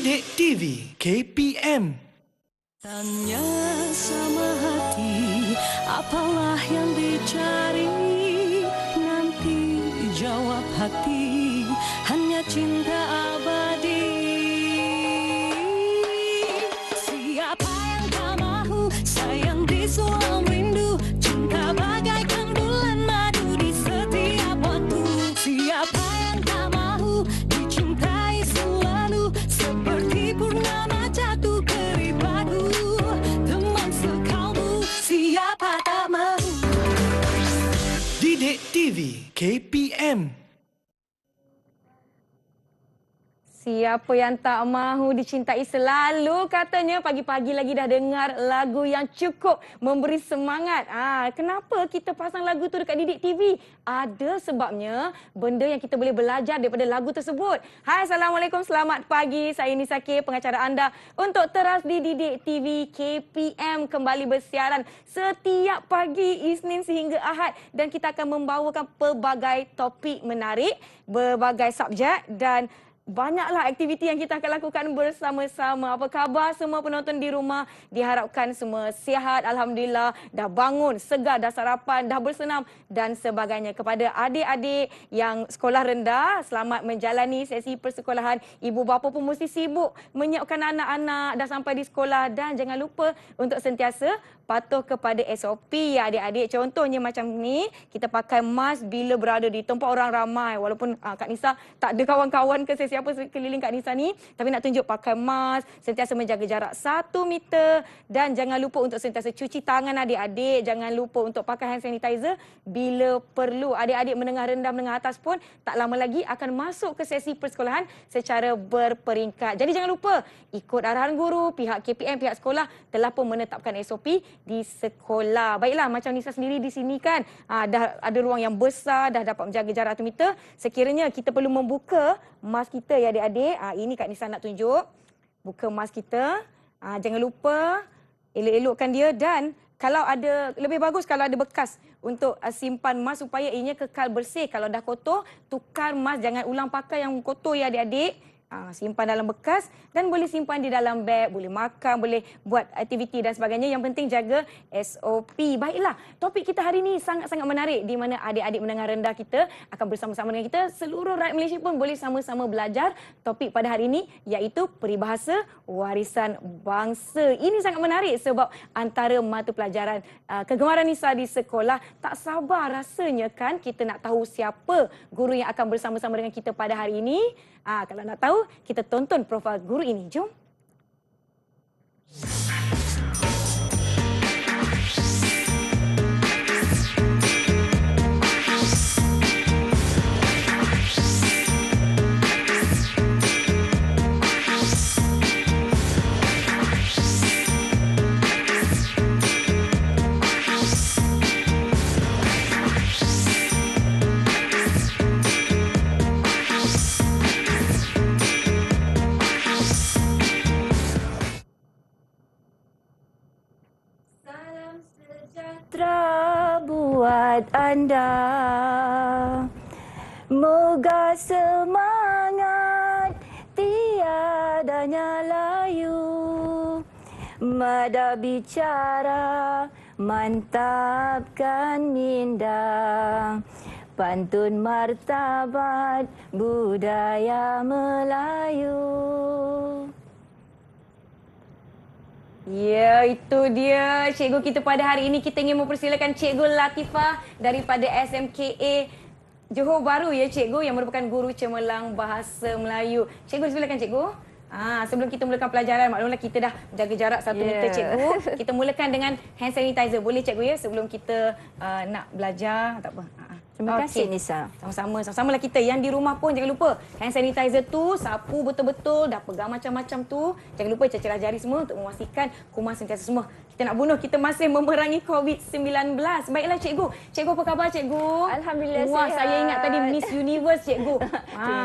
Didik TV KPM. Tanya sama hati, apalah yang dicari? Nanti jawab hati, hanya cinta abadi. Siapa yang tak mahu sayang di suam rindu? Cinta bagaikan bulan madu di setiap waktu. Siapa yang tak mahu dicintai selalu seperti purnama jatuh ke ribaku. Teman sekalbu, siapa tak mahu? Didik TV KPM. Siapa yang tak mahu dicintai selalu, katanya pagi-pagi lagi dah dengar lagu yang cukup memberi semangat. Kenapa kita pasang lagu tu dekat Didik TV? Ada sebabnya, benda yang kita boleh belajar daripada lagu tersebut. Hai, Assalamualaikum, selamat pagi. Saya Nisa K, pengacara anda untuk teras di Didik TV KPM kembali bersiaran setiap pagi Isnin sehingga Ahad. Dan kita akan membawakan pelbagai topik menarik, berbagai subjek dan banyaklah aktiviti yang kita akan lakukan bersama-sama. Apa khabar semua penonton di rumah? Diharapkan semua sihat, alhamdulillah, dah bangun, segar, dah sarapan, dah bersenam dan sebagainya. Kepada adik-adik yang sekolah rendah, selamat menjalani sesi persekolahan. Ibu bapa pun mesti sibuk menyiapkan anak-anak dah sampai di sekolah dan jangan lupa untuk sentiasa patuh kepada SOP ya adik-adik. Contohnya macam ni, kita pakai mask bila berada di tempat orang ramai. Walaupun Kak Nisa tak ada kawan-kawan ke sesiapa sekeliling Kak Nisa ni, tapi nak tunjuk pakai mask, sentiasa menjaga jarak 1 meter dan jangan lupa untuk sentiasa cuci tangan adik-adik. Jangan lupa untuk pakai hand sanitizer bila perlu. Adik-adik menengah rendah, menengah atas pun tak lama lagi akan masuk ke sesi persekolahan secara berperingkat. Jadi jangan lupa ikut arahan guru, pihak KPM, pihak sekolah telah pun menetapkan SOP di sekolah. Baiklah, macam Nisa sendiri di sini kan, dah ada ruang yang besar, dah dapat menjaga jarak 1 meter. Sekiranya kita perlu membuka mask kita ya adik-adik. Ini Kak Nisa nak tunjuk. Buka mask kita. Jangan lupa elok-elokkan dia dan kalau ada, lebih bagus kalau ada bekas untuk simpan mask supaya ianya kekal bersih. Kalau dah kotor, tukar mask. Jangan ulang pakai yang kotor ya adik-adik. Simpan dalam bekas dan boleh simpan di dalam beg, boleh makan, boleh buat aktiviti dan sebagainya. Yang penting jaga SOP. Baiklah, topik kita hari ini sangat-sangat menarik di mana adik-adik menengah rendah kita akan bersama-sama dengan kita. Seluruh rakyat Malaysia pun boleh sama-sama belajar. Topik pada hari ini iaitu peribahasa warisan bangsa. Ini sangat menarik sebab antara mata pelajaran kegemaran Nisa di sekolah. Tak sabar rasanya kan kita nak tahu siapa guru yang akan bersama-sama dengan kita pada hari ini. Kalau nak tahu, kita tonton profil guru ini. Jom. Buat anda, moga semangat tiadanya layu, mada bicara mantapkan minda, pantun martabat budaya Melayu. Ya, itu dia cikgu kita pada hari ini. Kita ingin mempersilakan Cikgu Latifah daripada SMKA Johor Bahru ya cikgu, yang merupakan guru cemerlang bahasa Melayu. Cikgu, silakan cikgu. Sebelum kita mulakan pelajaran, maklumlah kita dah jaga jarak 1 meter cikgu. Kita mulakan dengan hand sanitizer. Boleh cikgu ya sebelum kita nak belajar, tak apa. Terima kasih Nisa. Sama-sama lah kita. Yang di rumah pun jangan lupa hand sanitizer tu sapu betul-betul, dah pegang macam-macam tu. Jangan lupa cecerah jari semua untuk memastikan kuman sentiasa semua. Kita nak bunuh, kita masih memerangi COVID-19. Baiklah cikgu. Cikgu apa khabar cikgu? Alhamdulillah Wah, sihat. saya ingat tadi Miss Universe cikgu.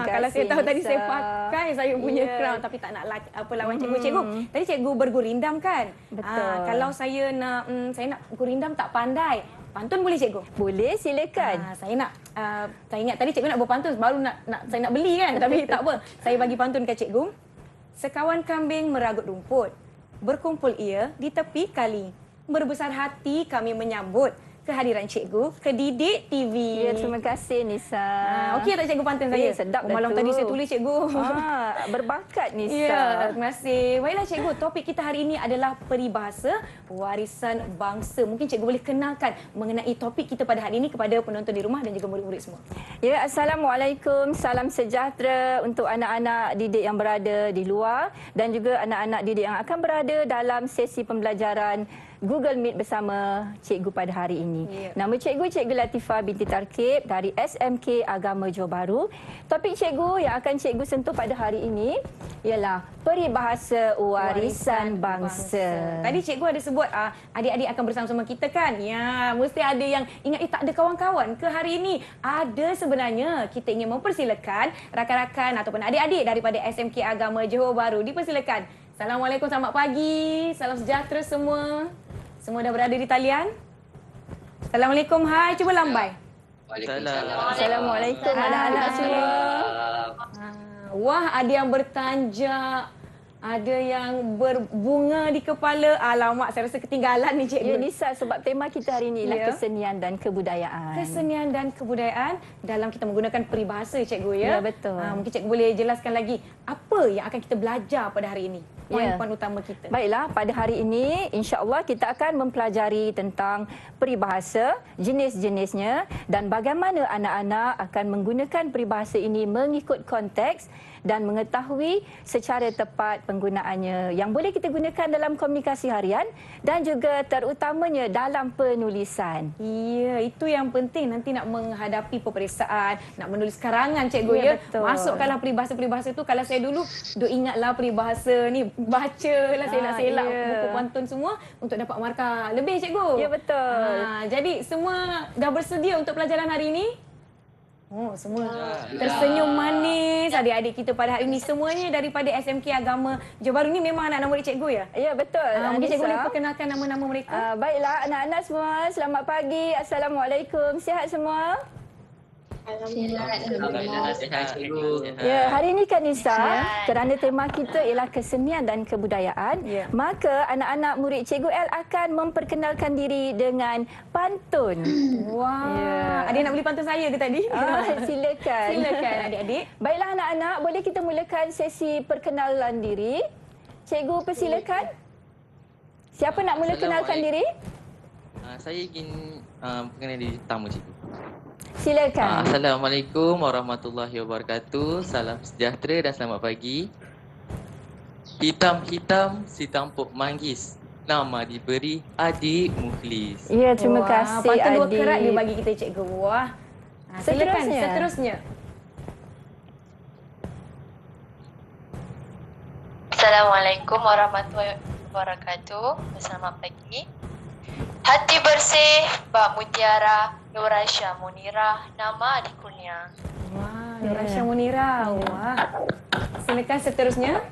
Kalau saya tahu tadi saya pakai saya punya crown tapi tak nak lawan cikgu. Cikgu, tadi cikgu bergurindam kan? Betul. Kalau saya nak gurindam tak pandai. Pantun boleh cikgu? Boleh, silakan. Saya ingat tadi cikgu nak berpantun, baru saya nak beli kan, tapi tak apa. Saya bagi pantun kat cikgu. Sekawan kambing meragut rumput. Berkumpul ia di tepi kali. Berbesar hati kami menyambut kehadiran cikgu ke Didik TV. Ya, terima kasih Nisa. Okey tak cikgu pantun saya? Ya, sedap dah malam tu. tadi saya tulis cikgu. Berbakat Nisa. Ya, terima kasih. Baiklah cikgu, topik kita hari ini adalah peribahasa warisan bangsa. Mungkin cikgu boleh kenalkan mengenai topik kita pada hari ini kepada penonton di rumah dan juga murid-murid semua. Ya, Assalamualaikum. Salam sejahtera untuk anak-anak didik yang berada di luar dan juga anak-anak didik yang akan berada dalam sesi pembelajaran Google Meet bersama cikgu pada hari ini. Nama cikgu, Cikgu Latifah binti Tarkib dari SMK Agama Johor Bahru. Topik cikgu yang akan cikgu sentuh pada hari ini ialah peribahasa warisan bangsa. Tadi cikgu ada sebut adik-adik akan bersama-sama kita kan? Ya, mesti ada yang ingat tak ada kawan-kawan ke hari ini. Ada sebenarnya. Kita ingin mempersilakan rakan-rakan ataupun adik-adik daripada SMK Agama Johor Bahru. Dipersilakan. Assalamualaikum, selamat pagi. Salam sejahtera semua. Semua dah berada di talian? Assalamualaikum. Hai, cuba lambai. Waalaikumsalam. Assalamualaikum anak-anak semua. Wah, ada yang bertanjak. Ada yang berbunga di kepala. Alamak, saya rasa ketinggalan ni cikgu. Ya Nisa, sebab tema kita hari ini ialah Ya. kesenian dan kebudayaan. Kesenian dan kebudayaan dalam kita menggunakan peribahasa cikgu ya. Ya, betul. Mungkin cikgu boleh jelaskan lagi apa yang akan kita belajar pada hari ini. Poin-poin utama kita. Baiklah, pada hari ini insya-Allah kita akan mempelajari tentang peribahasa, jenis-jenisnya dan bagaimana anak-anak akan menggunakan peribahasa ini mengikut konteks dan mengetahui secara tepat penggunaannya yang boleh kita gunakan dalam komunikasi harian dan juga terutamanya dalam penulisan. Ya, itu yang penting nanti nak menghadapi peperiksaan, nak menulis karangan cikgu Ya, ya. betul. Masukkanlah peribahasa-peribahasa tu. Kalau saya dulu duk ingatlah peribahasa ni, bacalah selak-selak ya. buku pantun semua untuk dapat markah lebih cikgu. Ya, betul. Jadi semua dah bersedia untuk pelajaran hari ini? Oh, semua tersenyum manis adik-adik kita pada hari ini. Semuanya daripada SMK Agama Johor Bahru ni memang anak-anak murid cikgu ya? Ya, betul. Mungkin cikgu Nisa. boleh perkenalkan nama-nama mereka? Baiklah anak-anak semua, selamat pagi. Assalamualaikum. Sihat semua? Alhamdulillah, sihat cikgu. Ya, hari ini kan Nisa, kerana tema kita ialah kesenian dan kebudayaan, maka anak-anak murid Cikgu L akan memperkenalkan diri dengan pantun. Wah, ada yang nak beli pantun saya ke tadi? Silakan. Silakan adik-adik. Baiklah anak-anak, boleh kita mulakan sesi perkenalan diri. Cikgu persilakan. Siapa nak mula kenalkan diri? Saya ingin perkenalkan diri pertama cikgu. Silakan. Assalamualaikum warahmatullahi wabarakatuh. Salam sejahtera dan selamat pagi. Hitam-hitam si tampuk manggis. Nama diberi Adik Mukhlis. Ya, terima kasih Pantun dua Adik. kerat dia bagi kita cikgu. Wah. Silakan seterusnya. Assalamualaikum warahmatullahi wabarakatuh. Selamat pagi. Hati bersih, Bak Mutiara, Nur Aisyah Munirah, nama adik kurnia. Wah, Nur Aisyah Munirah. Wah. Silakan seterusnya.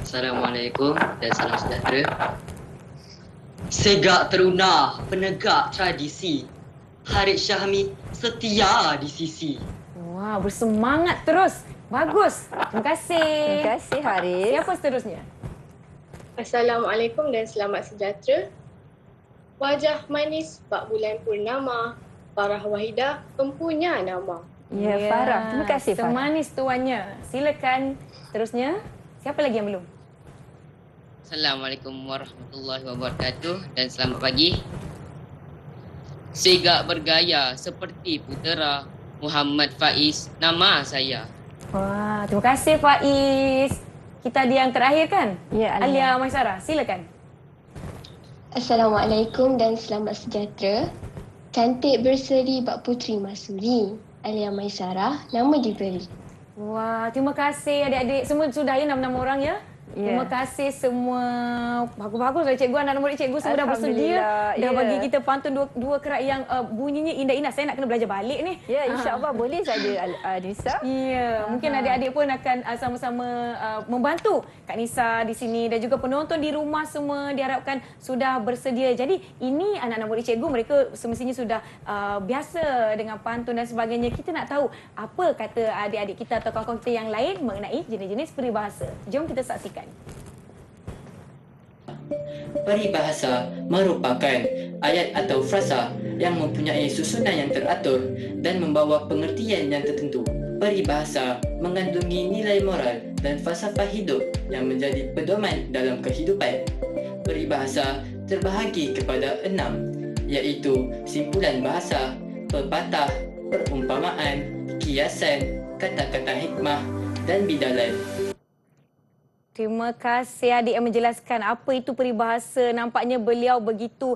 Assalamualaikum dan salam sejahtera. Segak teruna, penegak tradisi. Harith Syahmi setia di sisi. Wah, bersemangat terus. Bagus. Terima kasih. Terima kasih Haris. Siapa seterusnya? Assalamualaikum dan selamat sejahtera. Wajah manis Bak Bulan Purnama, Farah Wahidah mempunyai nama. Ya, Farah. Terima kasih Farah. Semanis tuannya. Silakan seterusnya. Siapa lagi yang belum? Assalamualaikum warahmatullahi wabarakatuh dan selamat pagi. Segak bergaya seperti putera, Muhammad Faiz nama saya. Wah, terima kasih Faiz. Kita ada yang terakhir kan? Ya, Alia Maisara. Silakan. Assalamualaikum dan selamat sejahtera. Cantik berseri Bak Puteri Masuri. Alia Maisarah, nama diberi. Wah, terima kasih adik-adik. Semua sudah ya nama-nama orang ya? Terima kasih semua. Bagus-bagus lah cikgu, anak murid cikgu semua dah bersedia. Dah bagi kita pantun dua kerak yang bunyinya indah-indah. Saya nak kena belajar balik ni. Ya, insya-Allah boleh saja Nisa. Ya, mungkin adik-adik pun akan sama-sama membantu Kak Nisa di sini dan juga penonton di rumah semua diharapkan sudah bersedia. Jadi ini anak-anak murid cikgu, mereka semestinya sudah biasa dengan pantun dan sebagainya. Kita nak tahu apa kata adik-adik kita atau kawan-kawan kita yang lain mengenai jenis-jenis peribahasa. Jom kita saksikan. Peribahasa merupakan ayat atau frasa yang mempunyai susunan yang teratur dan membawa pengertian yang tertentu. Peribahasa mengandungi nilai moral dan falsafah hidup yang menjadi pedoman dalam kehidupan. Peribahasa terbahagi kepada 6, iaitu simpulan bahasa, pepatah, perumpamaan, kiasan, kata-kata hikmah dan bidalan. Terima kasih adik yang menjelaskan apa itu peribahasa. Nampaknya beliau begitu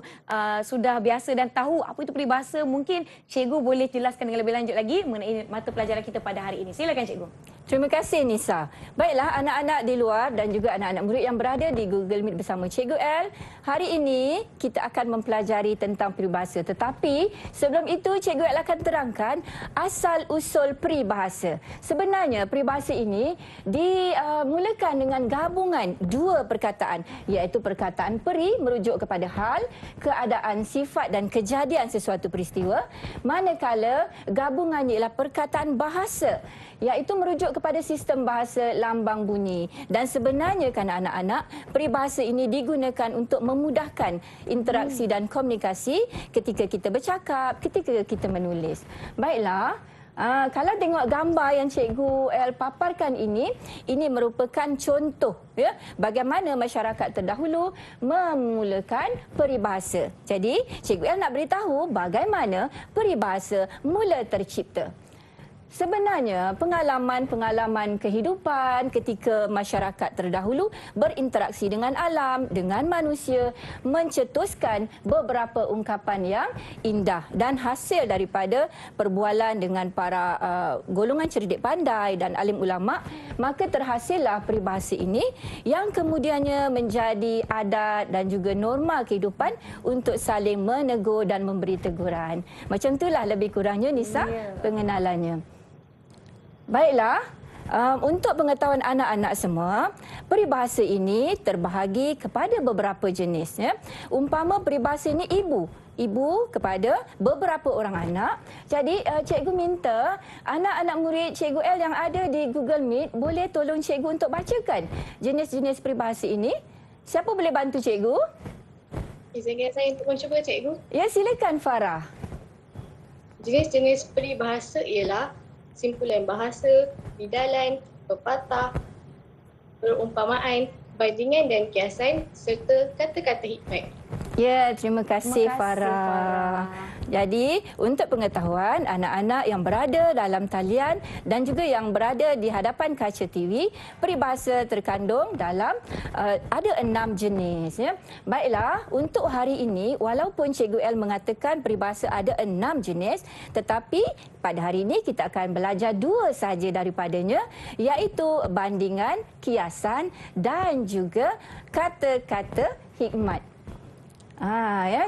sudah biasa dan tahu apa itu peribahasa. Mungkin cikgu boleh jelaskan dengan lebih lanjut lagi mengenai mata pelajaran kita pada hari ini. Silakan cikgu. Terima kasih Nisa. Baiklah anak-anak di luar dan juga anak-anak murid yang berada di Google Meet bersama Cikgu L. Hari ini kita akan mempelajari tentang peribahasa. Tetapi sebelum itu Cikgu L akan terangkan asal-usul peribahasa. Sebenarnya peribahasa ini dimulakan dengan gabungan dua perkataan, iaitu perkataan peri merujuk kepada hal, keadaan, sifat dan kejadian sesuatu peristiwa, manakala gabungannya ialah perkataan bahasa, iaitu merujuk kepada sistem bahasa lambang bunyi. Dan sebenarnya kan anak-anak, peribahasa ini digunakan untuk memudahkan interaksi dan komunikasi ketika kita bercakap, ketika kita menulis. Baiklah, kalau tengok gambar yang Cikgu L paparkan ini merupakan contoh ya bagaimana masyarakat terdahulu memulakan peribahasa. Jadi, Cikgu L nak beritahu bagaimana peribahasa mula tercipta. Sebenarnya pengalaman-pengalaman kehidupan ketika masyarakat terdahulu berinteraksi dengan alam, dengan manusia, mencetuskan beberapa ungkapan yang indah dan hasil daripada perbualan dengan para golongan cerdik pandai dan alim ulama, maka terhasillah peribahasa ini yang kemudiannya menjadi adat dan juga norma kehidupan untuk saling menegur dan memberi teguran. Macam itulah lebih kurangnya Nisa pengenalannya. Baiklah, untuk pengetahuan anak-anak semua, peribahasa ini terbahagi kepada beberapa jenis. Ya. Umpama peribahasa ini ibu kepada beberapa orang anak. Jadi, cikgu minta anak-anak murid Cikgu L yang ada di Google Meet boleh tolong cikgu untuk bacakan jenis-jenis peribahasa ini. Siapa boleh bantu cikgu? Izinkan saya untuk mencuba cikgu. Ya, silakan Farah. Jenis-jenis peribahasa ialah simpulan bahasa, bidalan, pepatah, perumpamaan, bandingan dan kiasan serta kata-kata hikmat. Ya, terima kasih Farah. Jadi, untuk pengetahuan anak-anak yang berada dalam talian dan juga yang berada di hadapan kaca TV, peribahasa terkandung dalam ada 6 jenis. Ya. Baiklah, untuk hari ini, walaupun Cikgu L mengatakan peribahasa ada 6 jenis, tetapi pada hari ini kita akan belajar 2 sahaja daripadanya, iaitu bandingan, kiasan dan juga kata-kata hikmat.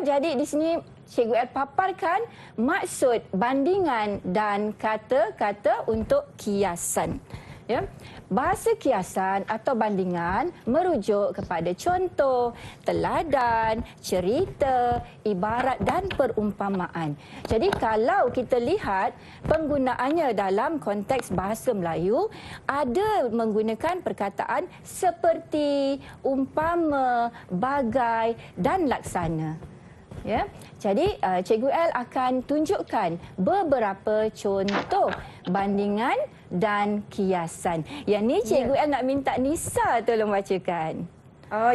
Jadi di sini Cikgu L paparkan maksud bandingan dan kata-kata untuk kiasan. Ya. Bahasa kiasan atau bandingan merujuk kepada contoh, teladan, cerita, ibarat dan perumpamaan. Jadi kalau kita lihat penggunaannya dalam konteks bahasa Melayu, ada menggunakan perkataan seperti, umpama, bagai dan laksana. Ya. Jadi Cikgu L akan tunjukkan beberapa contoh bandingan dan kiasan. Yang ni Cikgu L nak minta Nisa tolong bacakan.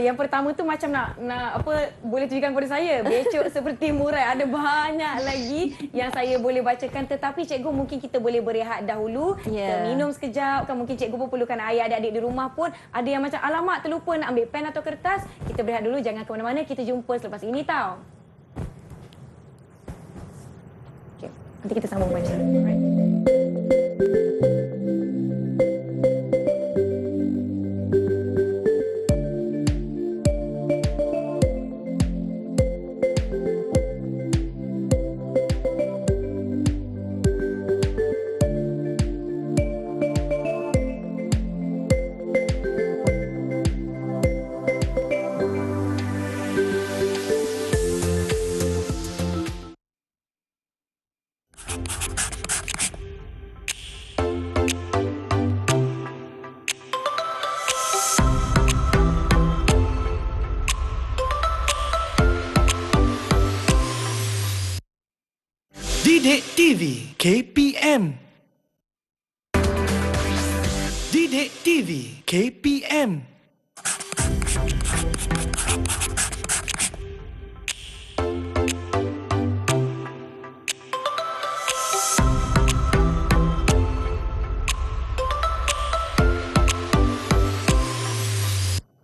Yang pertama tu macam nak apa boleh tunjukkan kepada saya. Becok seperti murai. Ada banyak lagi yang saya boleh bacakan, tetapi cikgu mungkin kita boleh berehat dahulu. Kita minum sekejap. Kan mungkin cikgu pun perlukan air, adik-adik di rumah pun ada yang macam alamak terlupa nak ambil pen atau kertas. Kita berehat dulu, jangan ke mana-mana. Kita jumpa selepas ini tau. Okay. Nanti kita sambung baca. Alright. Didik TV KPM. Didik TV KPM.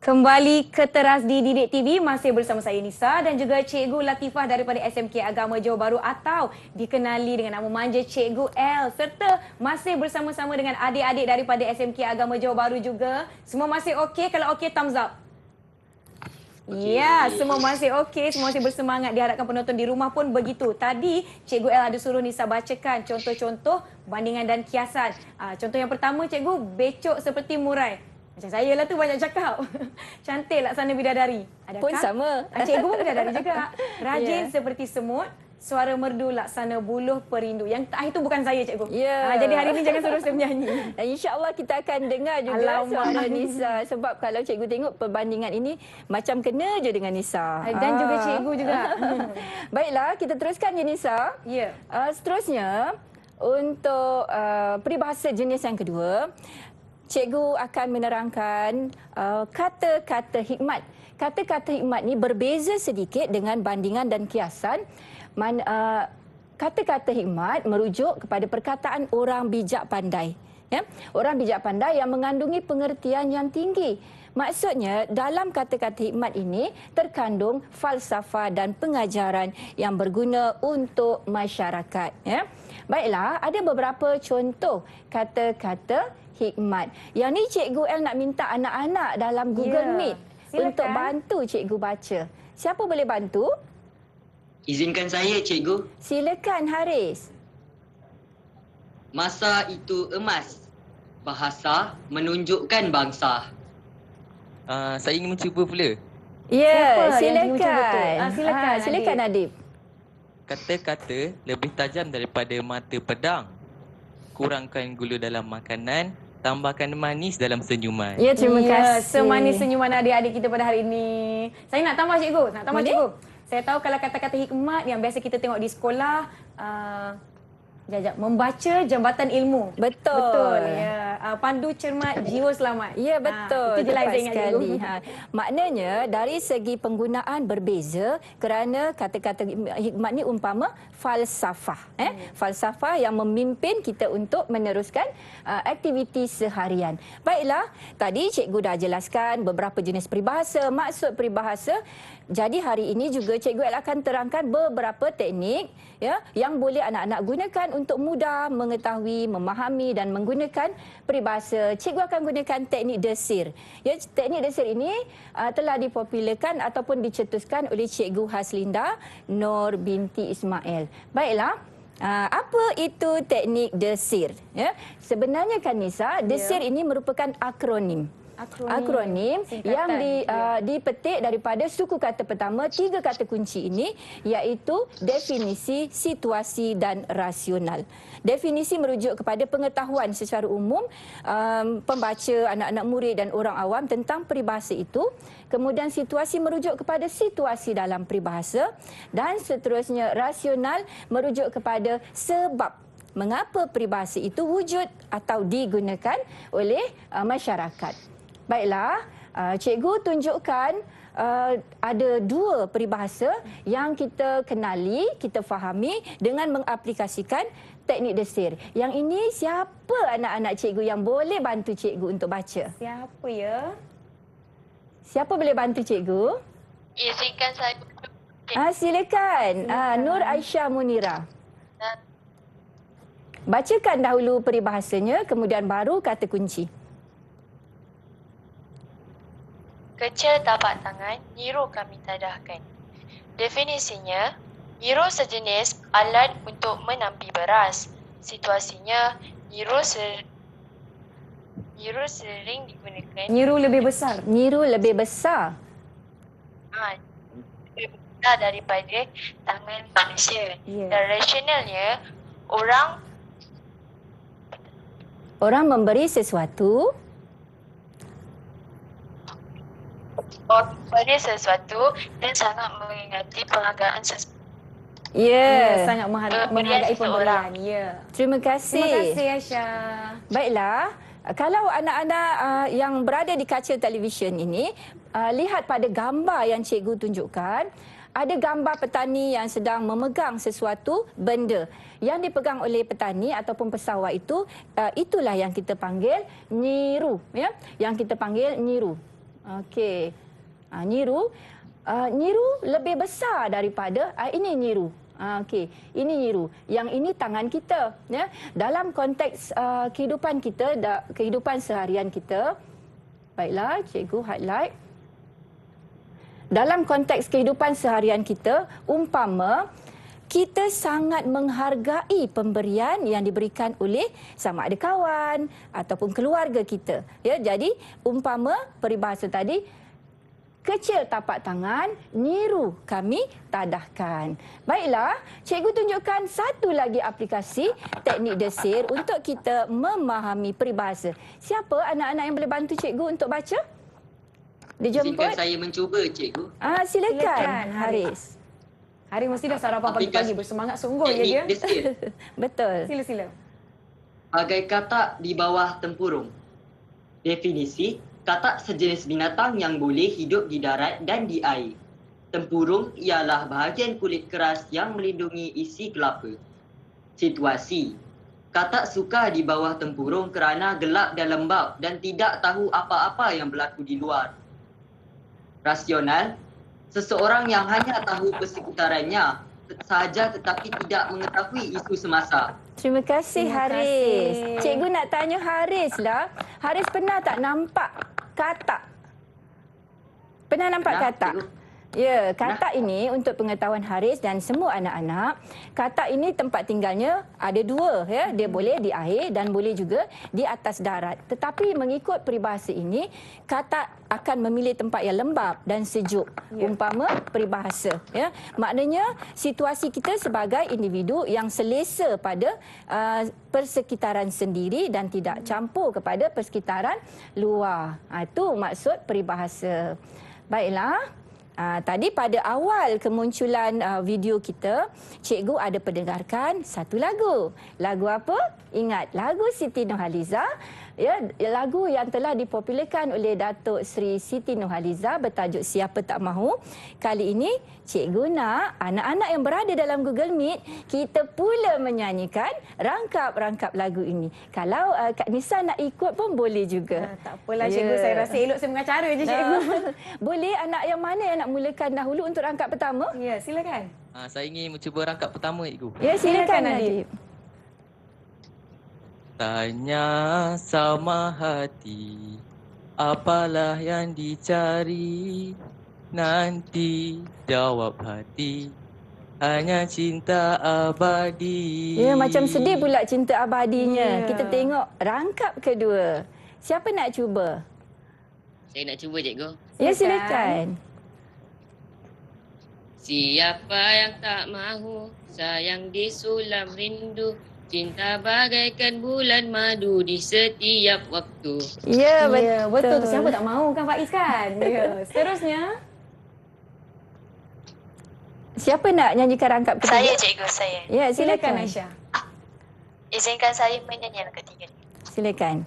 Kembali ke teras di Didik TV, masih bersama saya Nisa dan juga Cikgu Latifah daripada SMK Agama Johor Bahru atau dikenali dengan nama manja Cikgu L, serta masih bersama-sama dengan adik-adik daripada SMK Agama Johor Bahru juga. Semua masih okey? Kalau okey, thumbs up. Ya, semua masih okey, semua masih bersemangat. Diharapkan penonton di rumah pun begitu. Tadi Cikgu L ada suruh Nisa bacakan contoh-contoh bandingan dan kiasan. Contoh yang pertama, Cikgu, becok seperti murai. Macam saya lah tu banyak cakap. Cantik laksana bidadari. Adakah? Pun sama. Cikgu pun bidadari juga. Rajin Ya. seperti semut. Suara merdu laksana buluh perindu. Yang terakhir tu bukan saya, Cikgu. Ya. Jadi hari ni jangan suruh saya menyanyi. Dan InsyaAllah kita akan dengar juga Alamak. suara Nisa. Sebab kalau cikgu tengok perbandingan ini macam kena je dengan Nisa. Dan juga cikgu juga. Baiklah, kita teruskan ya Nisa. Ya. Seterusnya, untuk peribahasa jenis yang kedua, cikgu akan menerangkan kata-kata hikmat. Kata-kata hikmat ni berbeza sedikit dengan bandingan dan kiasan. Kata-kata hikmat merujuk kepada perkataan orang bijak pandai. Ya? Orang bijak pandai yang mengandungi pengertian yang tinggi. Maksudnya, dalam kata-kata hikmat ini terkandung falsafah dan pengajaran yang berguna untuk masyarakat. Ya? Baiklah, ada beberapa contoh kata-kata hikmat. Yang ni Cikgu L nak minta anak-anak dalam Google Meet untuk bantu cikgu baca. Siapa boleh bantu? Izinkan saya, cikgu. Silakan Haris. Masa itu emas. Bahasa menunjukkan bangsa. Saya ingin mencuba pula. Ya, Siapa yang ingin mencuba tu? silakan. Silakan, Silakan Adib. Kata-kata lebih tajam daripada mata pedang. Kurangkan gula dalam makanan, tambahkan manis dalam senyuman. Ya, terima kasih. Semanis senyuman adik-adik kita pada hari ini. Saya nak tambah, Cikgu. Nak tambah, Boleh? Cikgu. Saya tahu kalau kata-kata hikmat yang biasa kita tengok di sekolah, membaca jambatan ilmu. Betul. Betul. Ya. Pandu cermat, jiwa selamat. Ya, betul. Itu je lah Tepat saya ingat, sekali. Cikgu. Maknanya dari segi penggunaan berbeza kerana kata-kata hikmat ni umpama falsafah. Falsafah yang memimpin kita untuk meneruskan aktiviti seharian. Baiklah, tadi cikgu dah jelaskan beberapa jenis peribahasa, maksud peribahasa. Jadi hari ini juga cikgu akan terangkan beberapa teknik ya yang boleh anak-anak gunakan untuk mudah mengetahui, memahami dan menggunakan peribahasa. Cikgu akan gunakan teknik desir. Ya, teknik desir ini telah dipopularkan ataupun dicetuskan oleh Cikgu Haslinda Nur binti Ismail. Baiklah, apa itu teknik desir? Ya, sebenarnya kan Nisa, desir ini merupakan akronim. Akronim yang dipetik daripada suku kata pertama, 3 kata kunci ini, iaitu definisi, situasi dan rasional. Definisi merujuk kepada pengetahuan secara umum pembaca, anak-anak murid dan orang awam tentang peribahasa itu. Kemudian situasi merujuk kepada situasi dalam peribahasa dan seterusnya rasional merujuk kepada sebab mengapa peribahasa itu wujud atau digunakan oleh masyarakat. Baiklah, cikgu tunjukkan ada 2 peribahasa yang kita kenali, kita fahami dengan mengaplikasikan teknik desir. Yang ini siapa anak-anak cikgu yang boleh bantu cikgu untuk baca? Siapa ya? Siapa boleh bantu cikgu? Izinkan saya. Silakan. Nur Aisyah Munira. Bacakan dahulu peribahasanya, kemudian baru kata kunci. Kecil tapak tangan, Niro kami tadahkan. Definisinya, Niro sejenis alat untuk menampi beras. Situasinya, Niro sering digunakan. Nyiru lebih besar. Nyiru lebih besar. Lebih besar daripada tangan manusia. Ya. Dan rasionalnya, orang memberi sesuatu memberi sesuatu dan sangat mengingati penghargaan sesuatu. Ya. Sangat menghargai pemberian. Ya. Terima kasih. Terima kasih Aisyah. Baiklah, kalau anak-anak yang berada di kaca televisyen ini, lihat pada gambar yang cikgu tunjukkan, ada gambar petani yang sedang memegang sesuatu benda yang dipegang oleh petani ataupun pesawat itu, itulah yang kita panggil nyiru, ya. Yang kita panggil nyiru. Okey. Nyiru, nyiru lebih besar daripada ini nyiru. Okey, ini nyiru. Yang ini tangan kita, ya. Dalam konteks kehidupan kita, kehidupan seharian kita. Baiklah, cikgu highlight. Dalam konteks kehidupan seharian kita, umpama kita sangat menghargai pemberian yang diberikan oleh sama ada kawan ataupun keluarga kita. Ya, jadi umpama peribahasa tadi, kecil tapak tangan, nyiru kami tadahkan. Baiklah, cikgu tunjukkan satu lagi aplikasi teknik desir untuk kita memahami peribahasa. Siapa anak-anak yang boleh bantu cikgu untuk baca? Dijemput. Izinkan saya mencuba, cikgu. Silakan, Haris. Haris mesti dah sarapan pagi-pagi, bersemangat sungguh ya dia. Desir. Betul. Sila-sila. Bagai katak di bawah tempurung. Definisi, katak sejenis binatang yang boleh hidup di darat dan di air. Tempurung ialah bahagian kulit keras yang melindungi isi kelapa. Situasi, katak suka di bawah tempurung kerana gelap dan lembap dan tidak tahu apa-apa yang berlaku di luar. Rasional, seseorang yang hanya tahu persekitarannya sahaja tetapi tidak mengetahui isu semasa. Terima kasih, Haris. Cikgu nak tanya Haris lah. Haris pernah tak nampak katak? Pernah nampak katak? Ya, katak ini untuk pengetahuan Haris dan semua anak-anak, katak ini tempat tinggalnya ada dua, ya. Dia boleh di air dan boleh juga di atas darat. Tetapi mengikut peribahasa ini, katak akan memilih tempat yang lembap dan sejuk. Umpama peribahasa, ya. Maknanya situasi kita sebagai individu yang selesa pada persekitaran sendiri dan tidak campur kepada persekitaran luar. Itu maksud peribahasa. Baiklah. Tadi pada awal kemunculan video kita, cikgu ada pendengarkan satu lagu. Lagu apa? Ingat, lagu Siti Nurhaliza. Ya, lagu yang telah dipopularkan oleh Datuk Seri Siti Nurhaliza bertajuk Siapa Tak Mahu. Kali ini cikgu nak anak-anak yang berada dalam Google Meet, kita pula menyanyikan rangkap-rangkap lagu ini. Kalau Kak Nisa nak ikut pun boleh juga. Tak apalah cikgu, saya rasa elok saya mengacara je cikgu. Boleh, anak yang mana yang nak mulakan dahulu untuk rangkap pertama? Ya, silakan. Saya ingin mencuba rangkap pertama, cikgu. Ya, silakan Najib. Tanya sama hati, apalah yang dicari? Nanti jawab hati, hanya cinta abadi. Ya, macam sedih pula cinta abadinya. Kita tengok rangkap kedua. Siapa nak cuba? Saya nak cuba, cikgu. Ya, silakan. Siapa yang tak mahu sayang disulam rindu, cinta bagaikan bulan madu di setiap waktu. Ya, betul. Ya, betul tu. Siapa tak mahu kan Faiz kan? Ya. Seterusnya. Siapa nak nyanyikan rangkap ketiga? Saya, cikgu, saya. Ya, silakan Aisyah. Izinkan saya menyanyi yang ketiga. Silakan.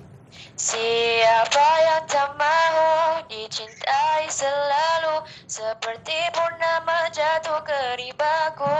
Siapa yang tak mahu dicintai selalu, seperti purnama jatuh ke ribaku,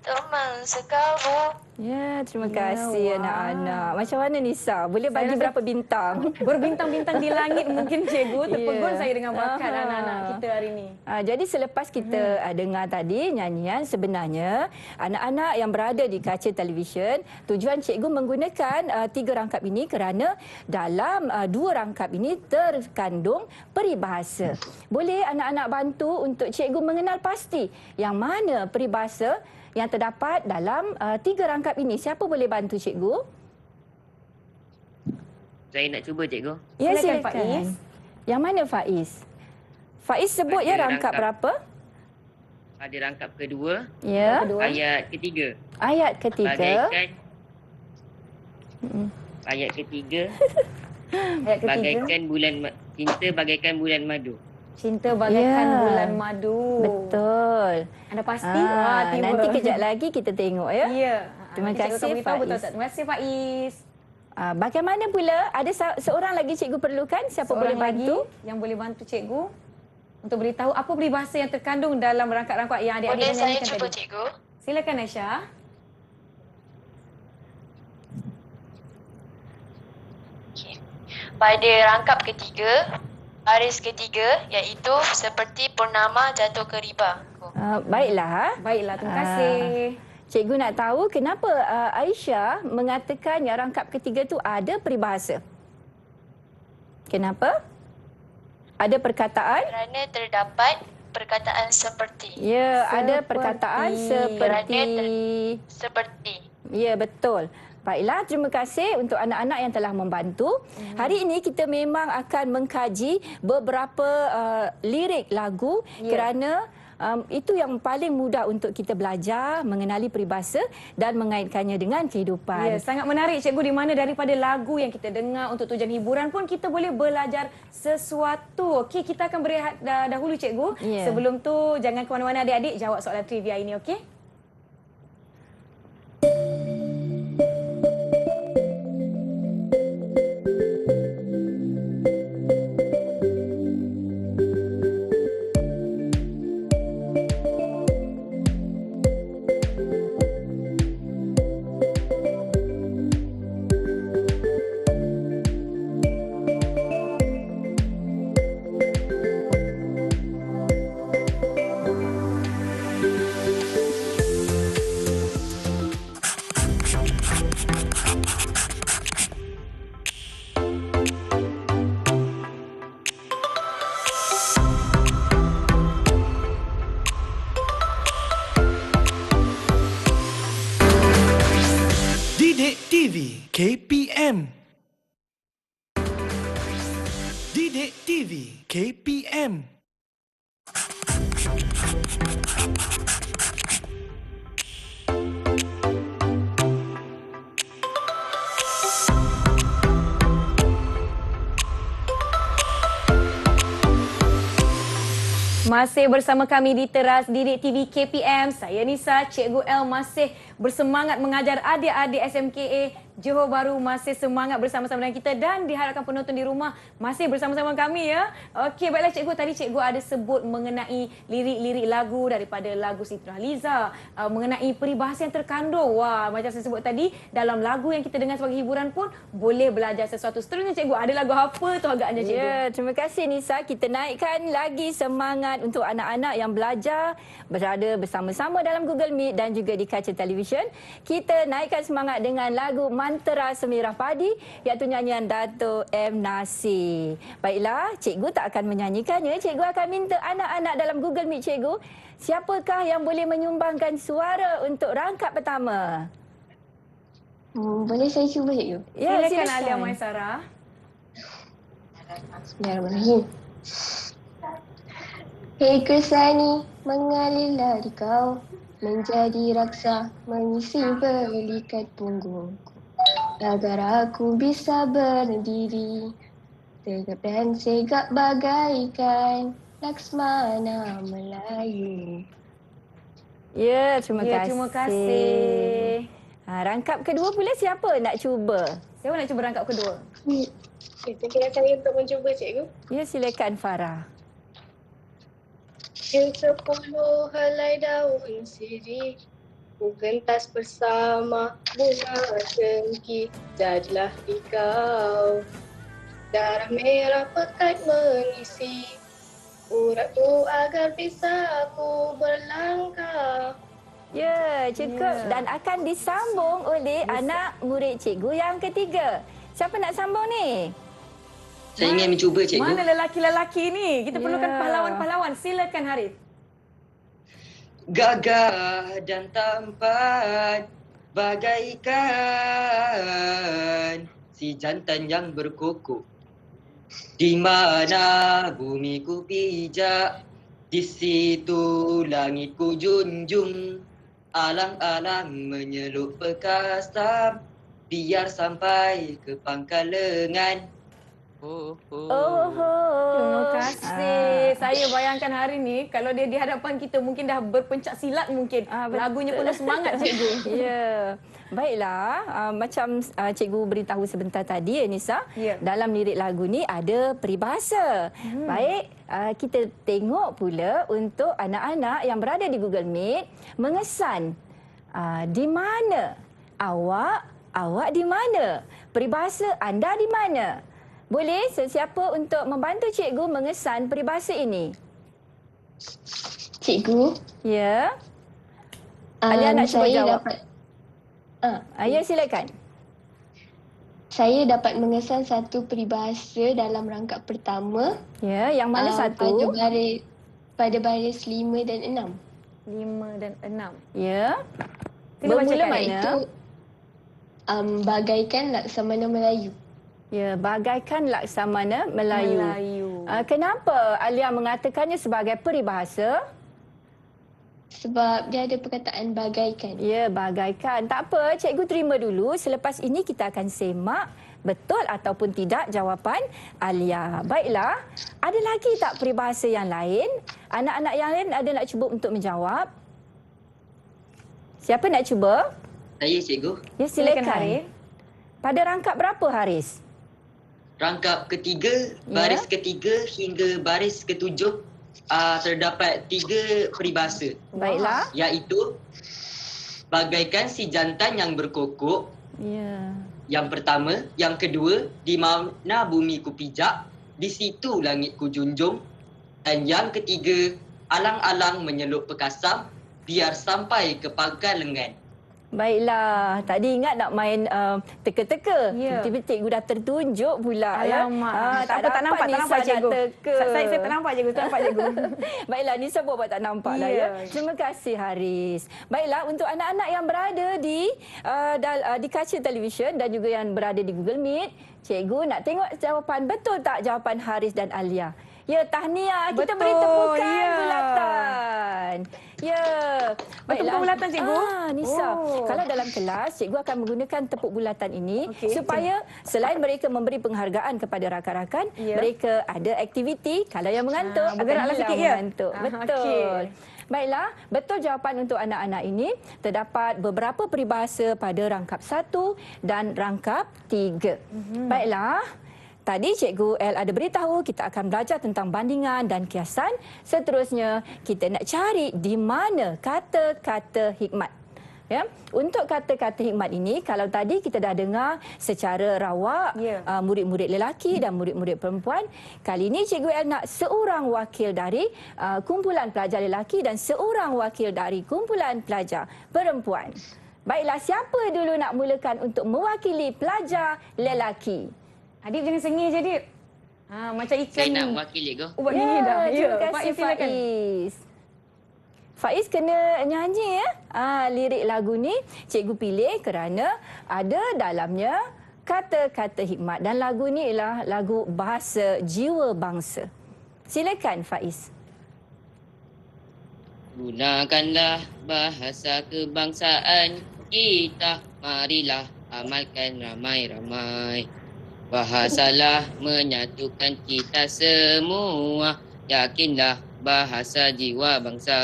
teman sekalbu. Ya, terima kasih anak-anak. Macam mana Nisa? Boleh bagi berapa bintang? Berbintang-bintang di langit mungkin cikgu. Terpegun saya dengan bakat anak-anak kita hari ini. Jadi selepas kita dengar tadi nyanyian, sebenarnya anak-anak yang berada di kaca televisyen, tujuan cikgu menggunakan 3 rangkap ini kerana dalam 2 rangkap ini terkandung peribahasa. Boleh anak-anak bantu untuk cikgu mengenal pasti yang mana peribahasa yang terdapat dalam 3 rangkap ini. Siapa boleh bantu cikgu? Saya nak cuba, cikgu. Ya, silakan Faiz. Yang mana Faiz? Faiz sebut ya rangkap berapa? Ada rangkap kedua. Ya. Ayat ketiga. Ayat ketiga. Ayat ketiga. Ayat ketiga. Bagaikan bulan cinta bagaikan bulan madu. Cinta bagaikan Ya. bulan madu. Betul. Anda pasti? Wah, tiba. Nanti kejap lagi kita tengok ya. Ya. Terima Nanti cikgu kasih, akan beritahu betul Faiz. tak? Terima kasih Faiz. Bagaimana pula ada seorang lagi cikgu perlukan? Siapa boleh Seorang lagi bantu? yang boleh bantu cikgu untuk beritahu apa peribahasa yang terkandung dalam rangkap-rangkap yang adik-adik Boleh saya menyanyikan cuba tadi. cikgu? Silakan Aisyah. Okay. Pada rangkap ketiga, baris ketiga iaitu seperti purnama jatuh ke riba. Baiklah. Baiklah, terima kasih. Cikgu nak tahu kenapa Aisyah mengatakan yang rangkap ketiga tu ada peribahasa. Kenapa? Ada perkataan? Kerana terdapat perkataan seperti. Ya, ada perkataan seperti. Seperti. Ya, betul. Baiklah, terima kasih untuk anak-anak yang telah membantu. Hari ini kita memang akan mengkaji beberapa lirik lagu kerana itu yang paling mudah untuk kita belajar, mengenali peribahasa dan mengaitkannya dengan kehidupan. Ya, sangat menarik cikgu, di mana daripada lagu yang kita dengar untuk tujuan hiburan pun kita boleh belajar sesuatu. Okey, kita akan berehat dahulu cikgu. Ya. Sebelum tu jangan ke mana-mana adik-adik, jawab soalan trivia ini, okey? Didik TV KPM. Didik TV KPM. Masih bersama kami di teras Didik TV KPM. Saya Nisa, Cikgu L masih bersemangat mengajar adik-adik SMKA Johor Bahru, masih semangat bersama-sama dengan kita dan diharapkan penonton di rumah masih bersama-sama kami ya. Okey, baiklah cikgu, tadi cikgu ada sebut mengenai lirik-lirik lagu daripada lagu Siti Nurhaliza, mengenai peribahasa yang terkandung. Wah, macam saya sebut tadi, dalam lagu yang kita dengar sebagai hiburan pun boleh belajar sesuatu. Seterusnya cikgu, ada lagu apa tu agaknya cikgu? Ya, terima kasih Nisa. Kita naikkan lagi semangat untuk anak-anak yang belajar berada bersama-sama dalam Google Meet dan juga di kaca televisyen. Kita naikkan semangat dengan lagu Mantera Semirah Padi iaitu nyanyian Dato' M. Nasir. Baiklah, cikgu tak akan menyanyikannya. Cikgu akan minta anak-anak dalam Google Meet cikgu, siapakah yang boleh menyumbangkan suara untuk rangkap pertama? Boleh saya cuba cikgu? Ya, Silakan Alia Maisara. Bismillahirrahmanirrahim. Hei Kersani, mengalirlah di kau, menjadi raksa, mengisi belikat punggungku, agar aku bisa berdiri, tegap dan segak bagaikan Laksmana Melayu. Ya, terima kasih. Terima kasih. Rangkap kedua pula siapa nak cuba? Siapa nak cuba rangkap kedua? Izinkan saya untuk mencuba cikgu. Ya, silakan Farah. Yang 10 helai daun sirih, ku gentas bersama bunga cengkih, jadilah ikau. Darah merah pekat mengisi uratku agar bisa aku berlangkah. Ya, cukup. Dan akan disambung oleh anak murid cikgu yang ketiga. Siapa nak sambung ni? Saya ingin mencuba cikgu. Mana lelaki-lelaki ni? Kita perlukan pahlawan-pahlawan. Silakan Harith. Gagah dan tampan bagaikan si jantan yang berkokok. Di mana bumiku pijak, di situ langitku junjung. Alang-alang menyelup perkasa, biar sampai ke pangkal lengan. Oh, oh. Oh, Terima kasih. saya bayangkan hari ni kalau dia di hadapan kita mungkin dah berpencak silat mungkin. Lagunya penuh semangat cikgu. Ya. Baiklah, macam cikgu beritahu sebentar tadi Nisa, dalam lirik lagu ni ada peribahasa. Baik, kita tengok pula untuk anak-anak yang berada di Google Meet mengesan di mana awak di mana? Peribahasa anda di mana? Boleh sesiapa untuk membantu cikgu mengesan peribahasa ini? Cikgu? Ya. Alia nak cuba jawab. Ya, silakan. Saya dapat mengesan satu peribahasa dalam rangkap pertama. Ya, yang mana satu? Pada baris 5 dan 6. 5 dan 6. Ya. Bermula mana? Itu bagaikan Laksamana Melayu. Ya, bagaikan Laksamana Melayu. Kenapa Alia mengatakannya sebagai peribahasa? Sebab dia ada perkataan bagaikan. Ya, bagaikan. Tak apa, cikgu terima dulu. Selepas ini kita akan semak betul ataupun tidak jawapan Alia. Baiklah, ada lagi tak peribahasa yang lain? Anak-anak yang lain ada nak cuba untuk menjawab? Siapa nak cuba? Saya, cikgu. Ya, silakan. Pada rangkap berapa, Haris? Rangkap ketiga, baris ketiga hingga baris ketujuh terdapat 3 peribahasa. Baiklah. Iaitu bagaikan si jantan yang berkokok. Ya. Yang pertama, yang kedua, di mana bumi ku pijak, di situ langit ku junjung. Dan yang ketiga, alang-alang menyelup pekasam, biar sampai ke pangkal lengan. Baiklah, tadi ingat nak main teka-teka. Tiba-tiba cikgu dah tertunjuk pula. Alamak. Tak nampak cikgu. Saya tak nampak cikgu, Baiklah, Nisa buat tak nampak lah ya. Terima kasih Haris. Baiklah, untuk anak-anak yang berada di kaca televisyen dan juga yang berada di Google Meet, cikgu nak tengok jawapan betul tak jawapan Haris dan Alia. Ya, tahniah. Kita beri tepukan bulatan. Ya. Baiklah. Tepuk bulatan, cikgu. Nisa, kalau dalam kelas, cikgu akan menggunakan tepuk bulatan ini supaya selain mereka memberi penghargaan kepada rakan-rakan, mereka ada aktiviti. Kalau yang mengantuk, bergeraklah sikit ya. Mengantuk. Betul. Baiklah, betul jawapan untuk anak-anak ini. Terdapat beberapa peribahasa pada rangkap 1 dan rangkap 3. Baiklah. Tadi Cikgu L ada beritahu kita akan belajar tentang bandingan dan kiasan. Seterusnya, kita nak cari di mana kata-kata hikmat. Ya, untuk kata-kata hikmat ini, kalau tadi kita dah dengar secara rawak murid-murid lelaki dan murid-murid perempuan, kali ini Cikgu L nak seorang wakil dari kumpulan pelajar lelaki dan seorang wakil dari kumpulan pelajar perempuan. Baiklah, siapa dulu nak mulakan untuk mewakili pelajar lelaki? Adib jangan sengih je, Adib. Macam ikan Saya ni. nak wakili kau. Buat gini dah. Terima kasih Faiz. Faiz kena nyanyi ya. Lirik lagu ni cikgu pilih kerana ada dalamnya kata-kata hikmat. Dan lagu ni ialah lagu bahasa jiwa bangsa. Silakan Faiz. Gunakanlah bahasa kebangsaan kita. Marilah amalkan ramai-ramai. Bahasalah menyatukan kita semua. Yakinlah bahasa jiwa bangsa.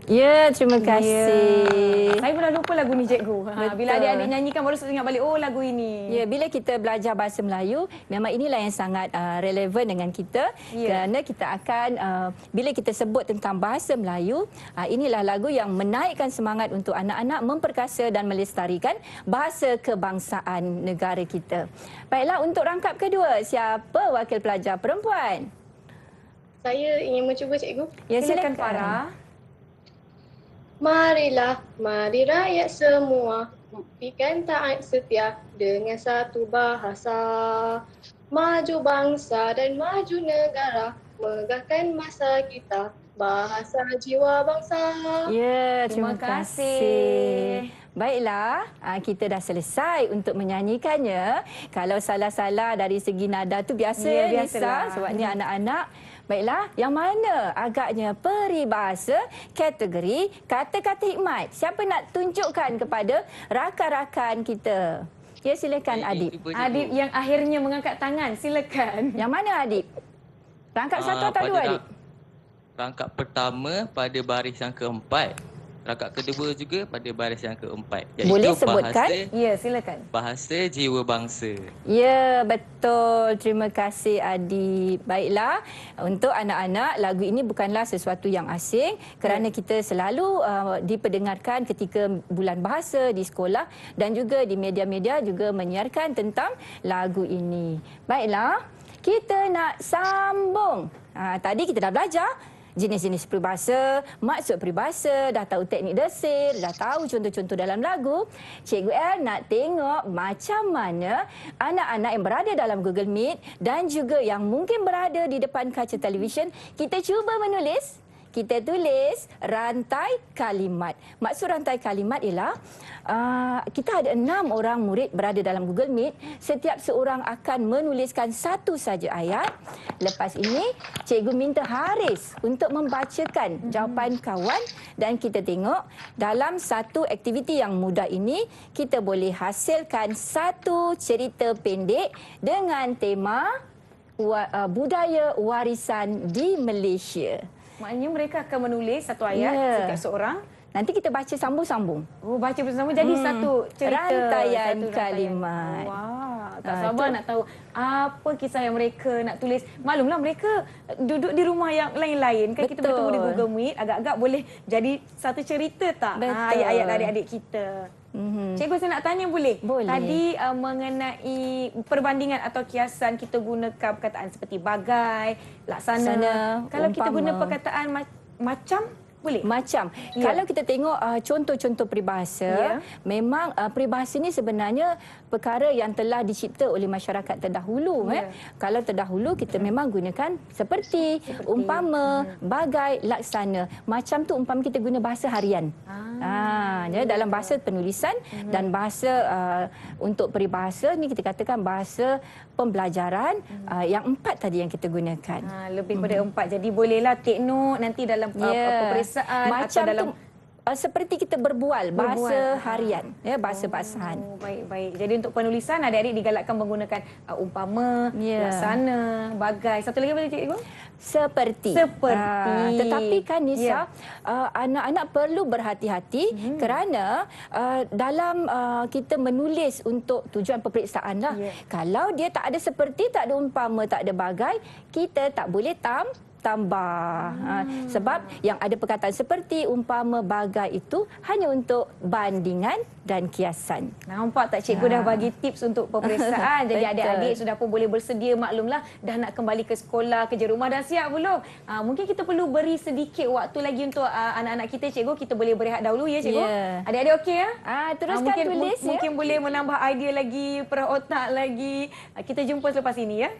Ya, terima kasih. Saya pun dah lupa lagu ni, cikgu. Bila adik-adik nyanyikan baru saya ingat balik, oh lagu ini. Ya, bila kita belajar bahasa Melayu, memang inilah yang sangat relevan dengan kita. Kerana kita akan, bila kita sebut tentang bahasa Melayu, inilah lagu yang menaikkan semangat untuk anak-anak memperkasa dan melestarikan bahasa kebangsaan negara kita. Baiklah, untuk rangkap kedua, siapa wakil pelajar perempuan? Saya ingin mencuba, cikgu. Ya, silakan Farah. Marilah, mari rakyat semua, buktikan taat setia dengan satu bahasa. Maju bangsa dan maju negara, megahkan masa kita, bahasa jiwa bangsa. Ya, terima kasih. Baiklah, kita dah selesai untuk menyanyikannya. Kalau salah-salah dari segi nada tu biasa ya, Nisa, sebabnya anak-anak. Baiklah, yang mana agaknya peribahasa kategori kata-kata hikmat? Siapa nak tunjukkan kepada rakan-rakan kita? Ya, silakan Adib. Adib yang akhirnya mengangkat tangan, silakan. Yang mana Adib? Rangkap 1 atau 2 Adib? rangkap pertama pada baris yang keempat. Rangkap kedua juga pada baris yang keempat. Iaitu Boleh sebutkan? Ya, silakan. Bahasa jiwa bangsa. Ya, betul. Terima kasih Adi. Baiklah, untuk anak-anak, lagu ini bukanlah sesuatu yang asing kerana kita selalu diperdengarkan ketika bulan bahasa di sekolah dan juga di media-media juga menyiarkan tentang lagu ini. Baiklah, kita nak sambung. Tadi kita dah belajar jenis-jenis peribahasa, maksud peribahasa, dah tahu teknik desir, dah tahu contoh-contoh dalam lagu. Cikgu El nak tengok macam mana anak-anak yang berada dalam Google Meet dan juga yang mungkin berada di depan kaca televisyen, kita cuba menulis. Kita tulis rantai kalimat. Maksud rantai kalimat ialah kita ada 6 orang murid berada dalam Google Meet. Setiap seorang akan menuliskan satu saja ayat. Lepas ini, cikgu minta Haris untuk membacakan jawapan kawan dan kita tengok dalam satu aktiviti yang mudah ini, kita boleh hasilkan satu cerita pendek dengan tema budaya warisan di Malaysia. Maknanya mereka akan menulis satu ayat setiap seorang. Nanti kita baca sambung-sambung. Oh, baca bersama jadi satu cerita. Rantaian kalimat. Wah, tak sabar nak tahu apa kisah yang mereka nak tulis. Maklumlah mereka duduk di rumah yang lain-lain. Kan kita bertemu di Google Meet. Agak-agak boleh jadi satu cerita tak? Ayat-ayat adik-adik kita. Cikgu, saya nak tanya boleh? Boleh. Tadi mengenai perbandingan atau kiasan kita gunakan perkataan seperti bagai, laksana. Kalau kita guna perkataan macam, boleh? Macam. Ya. Kalau kita tengok contoh-contoh peribahasa, memang peribahasa ini sebenarnya perkara yang telah dicipta oleh masyarakat terdahulu. Kalau terdahulu kita memang gunakan seperti, umpama, bagai, laksana. Macam tu umpama kita guna bahasa harian. Jadi dalam bahasa penulisan dan bahasa untuk peribahasa ni kita katakan bahasa pembelajaran yang 4 tadi yang kita gunakan. Lebih pada 4. Jadi bolehlah take note nanti dalam peperiksaan macam atau dalam seperti kita berbual bahasa harian, bahasa basahan. Baik. Jadi untuk penulisan adik-adik digalakkan menggunakan umpama, laksana, bagai. Satu lagi apa cikgu? Seperti. Tetapi kan Nisa, anak-anak perlu berhati-hati kerana dalam kita menulis untuk tujuan peperiksaan lah. Kalau dia tak ada seperti, tak ada umpama, tak ada bagai, kita tak boleh tambah. Sebab yang ada perkataan seperti, umpama, bagai itu hanya untuk bandingan dan kiasan. Nampak tak cikgu dah bagi tips untuk peperiksaan. Jadi adik-adik sudah pun boleh bersedia, maklumlah dah nak kembali ke sekolah, kerja rumah dah siap belum? Mungkin kita perlu beri sedikit waktu lagi untuk anak-anak kita cikgu. Kita boleh berehat dahulu ya cikgu. Adik-adik okey ya? Teruskan tulis ya. Mungkin boleh menambah idea lagi, perah otak lagi. Kita jumpa selepas ini ya.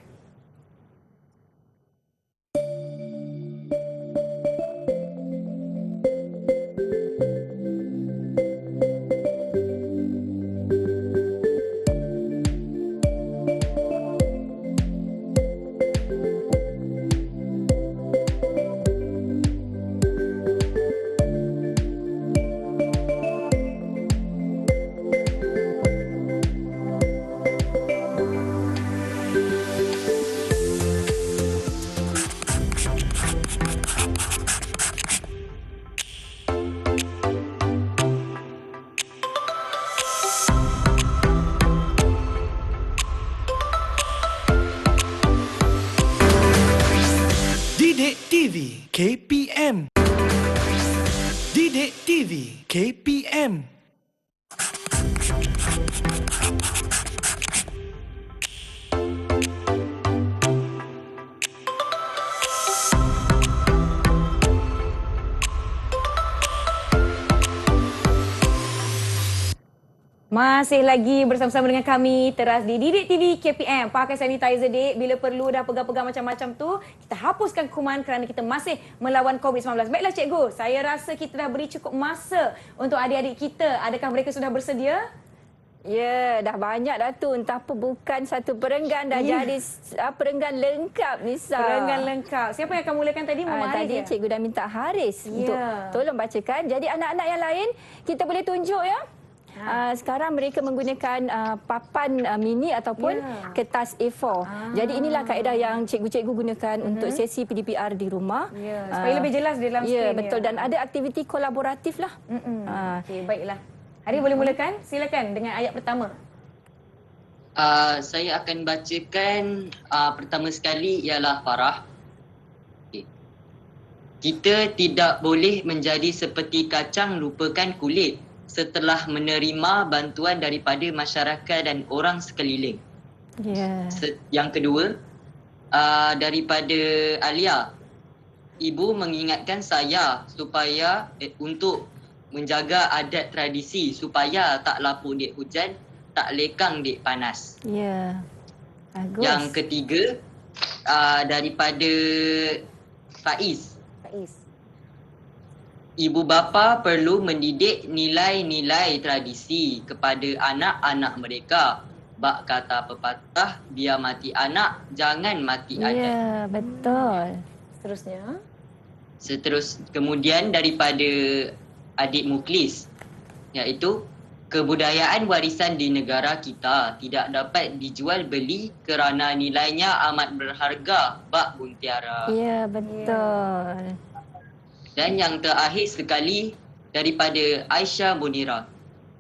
Didik TV KPM. Didik TV KPM. Masih lagi bersama-sama dengan kami teras di Didik TV KPM. Pakai sanitizer dik, bila perlu dah pegang-pegang macam-macam tu, kita hapuskan kuman kerana kita masih melawan COVID-19. Baiklah cikgu, saya rasa kita dah beri cukup masa untuk adik-adik kita. Adakah mereka sudah bersedia? Ya, dah banyak dah tu. Entah apa bukan satu perenggan dah jadi perenggan lengkap Nisa. Perenggan lengkap. Siapa yang akan mulakan tadi? Mama Haris tadi ya? cikgu dah minta Haris untuk tolong bacakan. Jadi anak-anak yang lain kita boleh tunjuk ya. Sekarang mereka menggunakan papan mini ataupun kertas A4. Jadi inilah kaedah yang cikgu-cikgu gunakan untuk sesi PDPR di rumah. Supaya lebih jelas di dalam skrin. Betul, dan ada aktiviti kolaboratif lah. Okey, baiklah. Hari boleh mulakan? Silakan dengan ayat pertama. Saya akan bacakan pertama sekali ialah Farah. Kita tidak boleh menjadi seperti kacang lupakan kulit setelah menerima bantuan daripada masyarakat dan orang sekeliling. Yang kedua, daripada Alia. Ibu mengingatkan saya supaya untuk menjaga adat tradisi supaya tak lapuk dek hujan, tak lekang dek panas. Bagus. Yang ketiga, daripada Faiz. Ibu bapa perlu mendidik nilai-nilai tradisi kepada anak-anak mereka. Bak kata pepatah, biar mati anak, jangan mati adat. Betul. Kemudian daripada adik Muklis, iaitu kebudayaan warisan di negara kita tidak dapat dijual beli kerana nilainya amat berharga. Bak Buntiara. Betul. Dan yang terakhir sekali daripada Aisyah Munira.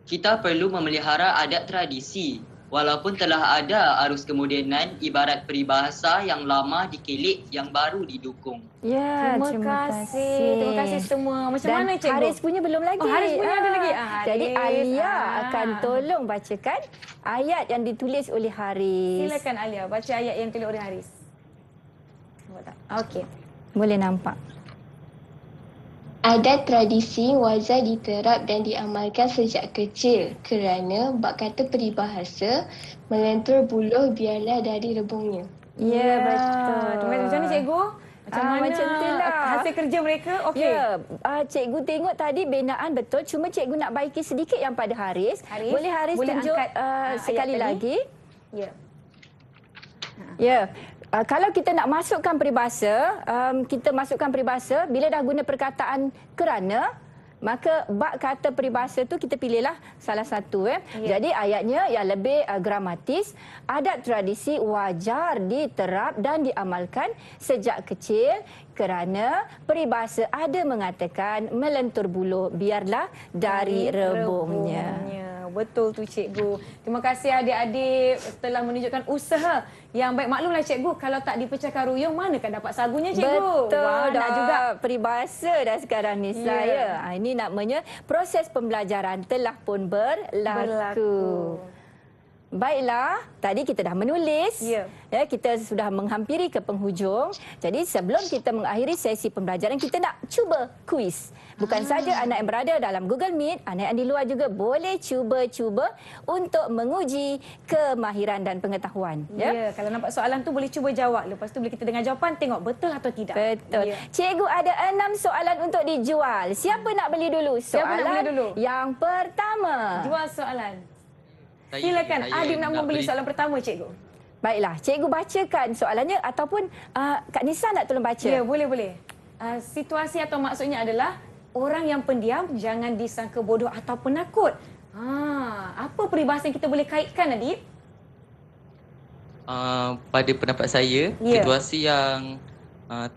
Kita perlu memelihara adat tradisi walaupun telah ada arus kemodenan ibarat peribahasa yang lama dikelek yang baru didukung. Terima kasih semua. Macam dan mana cikgu? Haris punya belum lagi. Haris punya ada lagi. Jadi Alia akan tolong bacakan ayat yang ditulis oleh Haris. Silakan Alia baca ayat yang ditulis oleh Haris. Nampak tak? Okey. Boleh nampak. Adat tradisi wajar diterap dan diamalkan sejak kecil kerana bak kata peribahasa melentur buluh biarlah dari rebungnya. Betul. Macam mana cikgu? Macam itulah hasil kerja mereka? Okey. Cikgu tengok tadi binaan betul. Cuma cikgu nak baiki sedikit yang pada Haris. Boleh Haris tunjuk sekali lagi? Kalau kita nak masukkan peribahasa, kita masukkan peribahasa bila dah guna perkataan kerana, maka bak kata peribahasa tu kita pilihlah salah satu. Jadi ayatnya yang lebih gramatis, adat tradisi wajar diterap dan diamalkan sejak kecil kerana peribahasa ada mengatakan melentur buluh biarlah dari rebungnya. Betul tu cikgu. Terima kasih adik-adik telah menunjukkan usaha yang baik. Maklumlah cikgu, kalau tak dipecahkan ruyung manakah dapat sagunya cikgu? Betul dah. Nak juga peribahasa dah sekarang ni saya. Ini namanya proses pembelajaran telah pun berlaku. Baiklah, tadi kita dah menulis. Kita sudah menghampiri ke penghujung. Jadi sebelum kita mengakhiri sesi pembelajaran, kita nak cuba kuis. Bukan saja anak yang berada dalam Google Meet, anak yang di luar juga boleh cuba-cuba untuk menguji kemahiran dan pengetahuan. Kalau nampak soalan tu boleh cuba jawab. Lepas tu bila kita dengar jawapan, tengok betul atau tidak. Betul. Cikgu ada 6 soalan untuk dijual. Siapa nak beli dulu? Soalan yang pertama. Jual soalan. Silakan, Adib nak membeli soalan pertama, cikgu. Baiklah, cikgu bacakan soalannya ataupun Kak Nisa nak tolong baca? Ya, boleh. Situasi atau maksudnya adalah orang yang pendiam jangan disangka bodoh atau penakut. Apa peribahasa yang kita boleh kaitkan, Adib? Pada pendapat saya, situasi yang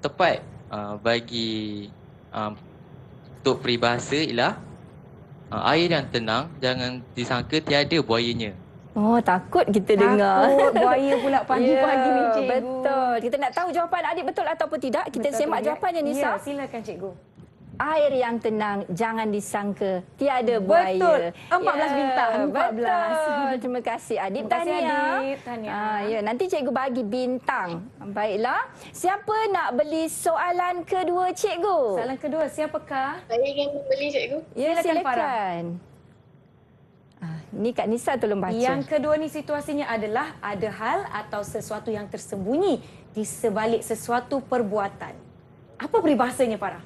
tepat bagi untuk peribahasa ialah air yang tenang, jangan disangka tiada buayanya. Takut kita dengar. Takut buaya pula pagi-pagi ni cikgu. Betul. Kita nak tahu jawapan adik betul ataupun tidak. Kita semak jawapannya Nisa. Silakan cikgu. Air yang tenang, jangan disangka tiada buaya. Betul. 14 bintang. 14. Betul. Terima kasih Adib. Terima kasih Adib. Tahniah. Nanti cikgu bagi bintang. Baiklah. Siapa nak beli soalan kedua cikgu? Soalan kedua, siapakah? Saya ingin membeli cikgu. Silakan. Ni Kak Nisa tolong baca. Yang kedua ni situasinya adalah ada hal atau sesuatu yang tersembunyi di sebalik sesuatu perbuatan. Apa peribahasanya, Farah?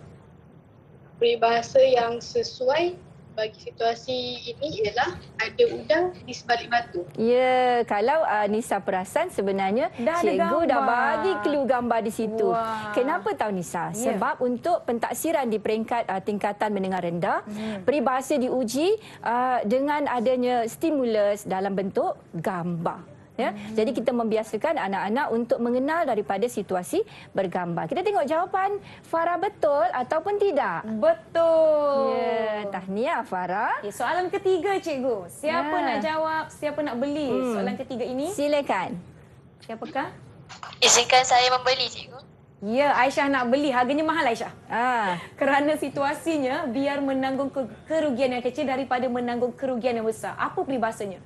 Peribahasa yang sesuai bagi situasi ini ialah ada udang di sebalik batu. Ya, kalau Nisa perasan sebenarnya cikgu dah bagi clue gambar di situ. Wah. Kenapa tahu Nisa? Sebab untuk pentaksiran di peringkat tingkatan menengah rendah, peribahasa diuji dengan adanya stimulus dalam bentuk gambar. Ya, jadi kita membiasakan anak-anak untuk mengenal daripada situasi bergambar. Kita tengok jawapan Farah betul ataupun tidak. Betul. Ya, tahniah Farah. Okay, soalan ketiga cikgu. Siapa nak jawab, siapa nak beli soalan ketiga ini? Silakan. Siapakah? Izinkan saya membeli, cikgu. Ya, Aisyah nak beli. Harganya mahal Aisyah. Kerana situasinya biar menanggung kerugian yang kecil daripada menanggung kerugian yang besar. Apa peribahasanya?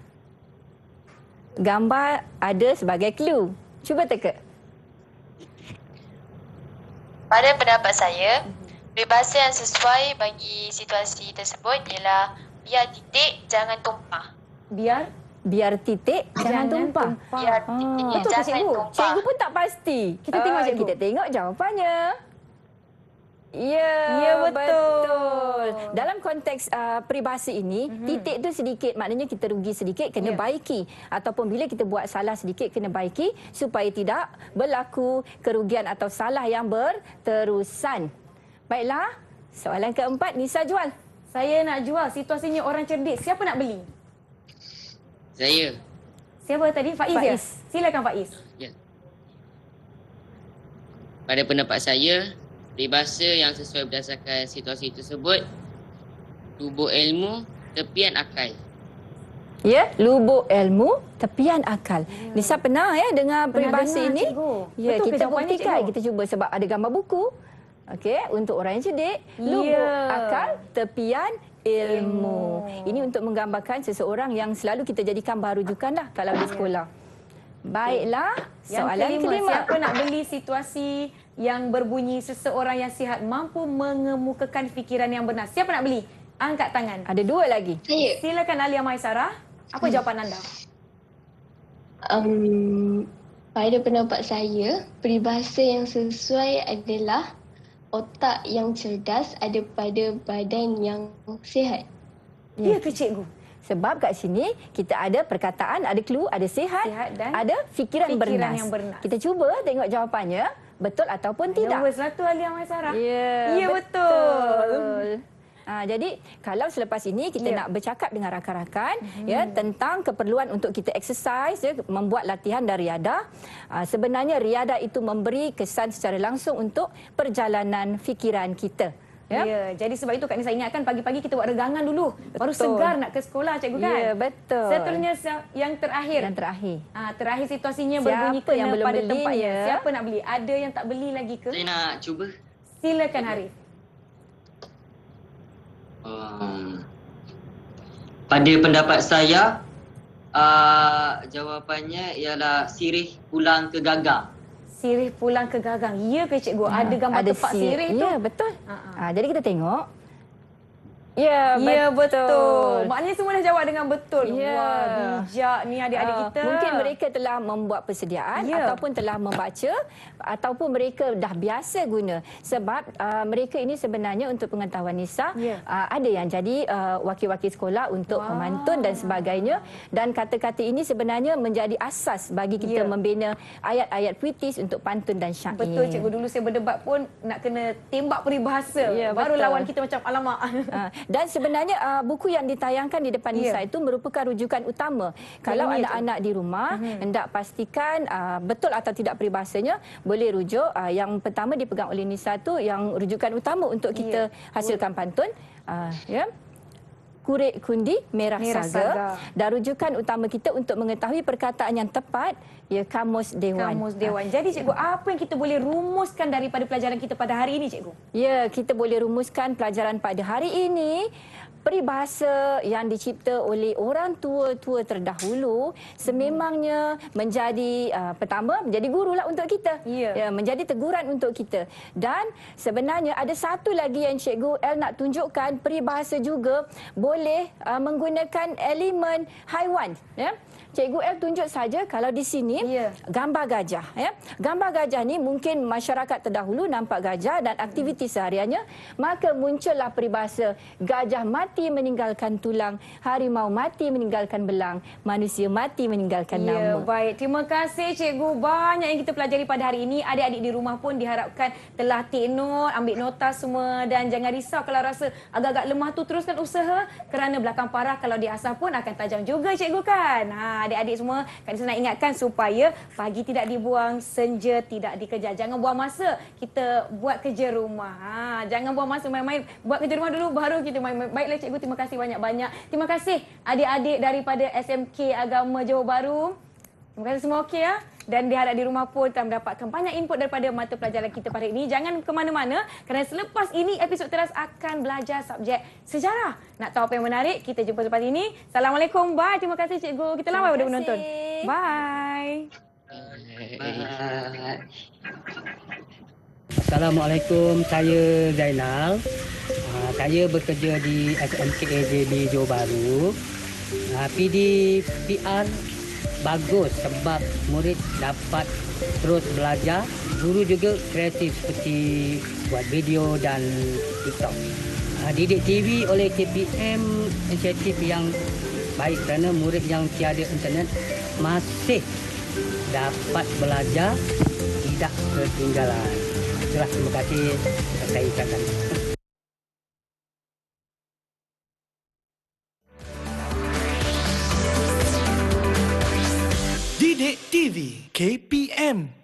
Gambar ada sebagai clue. Cuba teka. Pada pendapat saya, peribahasa yang sesuai bagi situasi tersebut ialah biar titik jangan tumpah. Biar titik jangan tumpah. Biar titik Betul jangan cikgu? tumpah. Cikgu pun tak pasti. Kita tengok cikgu. Kita tengok jawapannya. Ya, betul. Dalam konteks peribahasa ini, titik tu sedikit, maknanya kita rugi sedikit, kena baiki. Ataupun bila kita buat salah sedikit, kena baiki supaya tidak berlaku kerugian atau salah yang berterusan. Baiklah, soalan keempat, Nisa jual. Saya nak jual. Situasinya orang cerdik. Siapa nak beli? Saya. Siapa tadi? Faiz. Ya? Silakan Faiz. Ya. Pada pendapat saya, peribahasa yang sesuai berdasarkan situasi tersebut, lubuk ilmu, tepian akal. Ya, lubuk ilmu, tepian akal. Nisa pernah dengar peribahasa dengar, ini? cikgu. Ya, Betul ke kita jawapannya, buktikan. cikgu? Kita cuba sebab ada gambar buku. Okey, untuk orang yang cerdik, lubuk akal, tepian ilmu. Ini untuk menggambarkan seseorang yang selalu kita jadikan bahan rujukanlah kalau di sekolah. Baiklah, soalan kelima. Siapa nak beli situasi yang berbunyi seseorang yang sihat mampu mengemukakan fikiran yang benar? Siapa nak beli? Angkat tangan. Ada dua lagi. Saya. Silakan Alia Maisarah. Apa jawapan anda? Pada pendapat saya, peribahasa yang sesuai adalah otak yang cerdas ada pada badan yang sihat. Ya ke cikgu? Sebab kat sini kita ada perkataan, ada clue, ada sihat dan ada fikiran bernas. yang bernas. Kita cuba tengok jawapannya betul ataupun tidak. Nombor 1 Alia Maisarah. Ya, betul. Jadi kalau selepas ini kita nak bercakap dengan rakan-rakan tentang keperluan untuk kita exercise, membuat latihan dan riadah. Sebenarnya riadah itu memberi kesan secara langsung untuk perjalanan fikiran kita. Ya, jadi sebab itu Kak Nisa ingatkan pagi-pagi kita buat regangan dulu. Baru segar nak ke sekolah cikgu kan? Ya, betul. Seterusnya yang terakhir. Terakhir situasinya berbunyi kena yang belum pada beli, tempatnya. Siapa nak beli? Ada yang tak beli lagi ke? Saya nak cuba. Silakan Harif. Pada pendapat saya, jawapannya ialah sirih pulang ke gagang. Sirih pulang ke gagang. Ya ke cikgu? Ada gambar tepat sirih tu? Ya, betul. Jadi kita tengok. Ya, betul. Maknanya semua dah jawab dengan betul. Wah, bijak ni adik-adik kita. Mungkin mereka telah membuat persediaan ataupun telah membaca ataupun mereka dah biasa guna. Sebab mereka ini sebenarnya untuk pengetahuan Nisa, ada yang jadi wakil-wakil sekolah untuk pemantun dan sebagainya. Dan kata-kata ini sebenarnya menjadi asas bagi kita membina ayat-ayat puitis untuk pantun dan syair. Betul cikgu, dulu saya berdebat pun nak kena tembak peribahasa. Baru lawan kita macam alamak. Dan sebenarnya buku yang ditayangkan di depan Nisa itu merupakan rujukan utama. Kalau anak-anak di rumah hendak pastikan betul atau tidak peribahasanya, boleh rujuk. Yang pertama dipegang oleh Nisa tu yang rujukan utama untuk kita hasilkan pantun. Kurik kundi merah saga. Dan rujukan utama kita untuk mengetahui perkataan yang tepat, Kamus Dewan. Kamus Dewan. Jadi cikgu, apa yang kita boleh rumuskan daripada pelajaran kita pada hari ini cikgu? Ya, kita boleh rumuskan pelajaran pada hari ini. Peribahasa yang dicipta oleh orang tua-tua terdahulu sememangnya menjadi pertama menjadi gurulah untuk kita. Menjadi teguran untuk kita. Dan sebenarnya ada satu lagi yang Cikgu El nak tunjukkan, peribahasa juga boleh menggunakan elemen haiwan. Cikgu F tunjuk saja kalau di sini gambar gajah. Ya. Gambar gajah ni mungkin masyarakat terdahulu nampak gajah dan aktiviti sehariannya, maka muncullah peribahasa gajah mati meninggalkan tulang, harimau mati meninggalkan belang, manusia mati meninggalkan nama. Baik. Terima kasih cikgu. Banyak yang kita pelajari pada hari ini. Adik-adik di rumah pun diharapkan telah take note, ambil nota semua dan jangan risau kalau rasa agak-agak lemah tu, teruskan usaha kerana belakang parah kalau diasah pun akan tajam juga cikgu kan. Adik-adik semua, Kak Nisa nak ingatkan supaya pagi tidak dibuang, senja tidak dikejar. Jangan buang masa kita buat kerja rumah. Jangan buang masa main-main. Buat kerja rumah dulu baru kita main-main. Baiklah cikgu, terima kasih banyak-banyak. Terima kasih adik-adik daripada SMK Agama Johor Bahru. Terima kasih semua okey ya. Dan diharap di rumah pun telah mendapatkan banyak input daripada mata pelajaran kita pada ini. Jangan ke mana-mana kerana selepas ini episod teras akan belajar subjek sejarah. Nak tahu apa yang menarik? Kita jumpa selepas ini. Assalamualaikum. Bye. Terima kasih cikgu. Kita lawan pada penonton. Bye. Assalamualaikum. Saya Zainal. Saya bekerja di SMK AJB Johor Bahru. PDPR bagus sebab murid dapat terus belajar. Guru juga kreatif seperti buat video dan TikTok. Didik TV oleh KPM inisiatif yang baik kerana murid yang tiada internet masih dapat belajar tidak ketinggalan. Itulah, terima kasih saya ucapkan. Didik TV KPM